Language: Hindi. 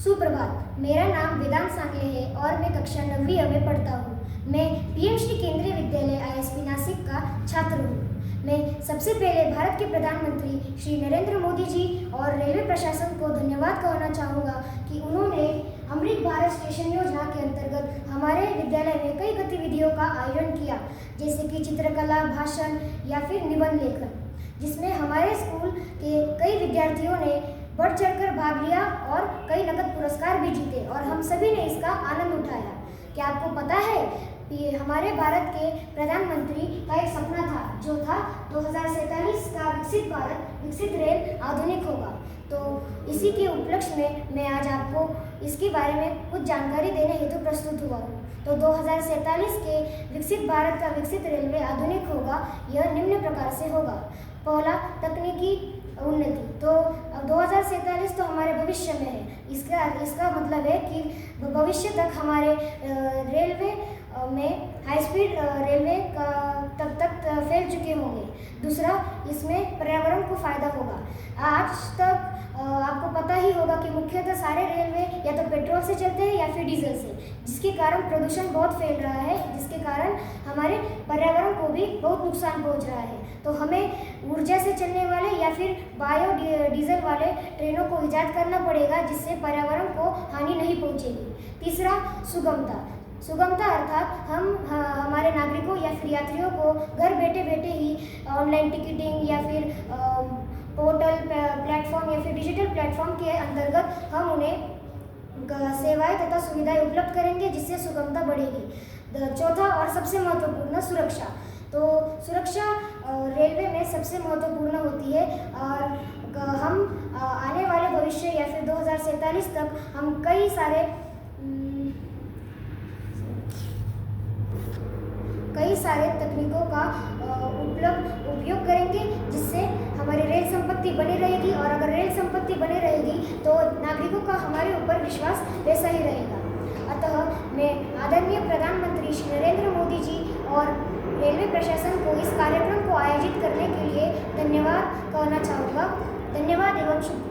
सुप्रभात। मेरा नाम वेदांत सांगले है और मैं कक्षा 9वीं में पढ़ता हूँ। मैं पीएम श्री केंद्रीय विद्यालय आईएसपी नासिक का छात्र हूँ। मैं सबसे पहले भारत के प्रधानमंत्री श्री नरेंद्र मोदी जी और रेलवे प्रशासन को धन्यवाद कहना चाहूँगा कि उन्होंने अमृत भारत स्टेशन योजना के अंतर्गत हमारे विद्यालय में कई गतिविधियों का आयोजन किया, जैसे कि चित्रकला, भाषण या फिर निबंध लेखन, जिसमें हमारे स्कूल के कई विद्यार्थियों ने बढ़ चढ़कर भाग लिया और कई नकद पुरस्कार भी जीते और हम सभी ने इसका आनंद उठाया। क्या आपको पता है कि हमारे भारत के प्रधानमंत्री का एक सपना था, जो था 2047 का विकसित भारत, विकसित रेल, आधुनिक होगा। तो इसी के उपलक्ष्य में मैं आज आपको इसके बारे में कुछ जानकारी देने हेतु प्रस्तुत हुआ हूँ। तो 2047 के विकसित भारत का विकसित रेलवे आधुनिक होगा, यह निम्न प्रकार से होगा। पहला, तकनीकी उन्नति। तो 2047 तो हमारे भविष्य में है। इसका मतलब है कि भविष्य तक हमारे रेलवे में हाई स्पीड रेलवे तक फैल चुके होंगे। दूसरा, इसमें पर्यावरण को फायदा होगा। आज तक आपको पता ही होगा कि मुख्यतः सारे रेलवे या तो पेट्रोल से चलते हैं या फिर डीजल से, जिसके कारण प्रदूषण बहुत फैल रहा है, जिसके कारण हमारे पर्यावरण को भी बहुत नुकसान पहुंच रहा है। तो हमें ऊर्जा से चलने वाले या फिर बायो डीजल वाले ट्रेनों को इजाद करना पड़ेगा, जिससे पर्यावरण को हानि नहीं पहुंचेगी। तीसरा, सुगमता अर्थात हम हमारे नागरिकों या फिर यात्रियों को घर बैठे बैठे ही ऑनलाइन टिकटिंग या फिर पोर्टल प्लेटफॉर्म या फिर डिजिटल प्लेटफॉर्म के अंतर्गत हम उन्हें सेवाएं तथा सुविधाएं उपलब्ध करेंगे, जिससे सुगमता बढ़ेगी। चौथा और सबसे महत्वपूर्ण, सुरक्षा। तो सुरक्षा रेलवे में सबसे महत्वपूर्ण होती है और हम आने वाले भविष्य या फिर 2047 तक हम कई सारे तकनीकों का उपयोग करेंगे, जिससे हमारी रेल संपत्ति बनी रहेगी। और अगर रेल संपत्ति बनी रहेगी तो नागरिकों का हमारे ऊपर विश्वास वैसा ही रहेगा। अतः मैं आदरणीय प्रधानमंत्री श्री नरेंद्र मोदी जी और रेलवे प्रशासन को इस कार्यक्रम को आयोजित करने के लिए धन्यवाद कहना चाहूँगा। धन्यवाद एवं शुभ।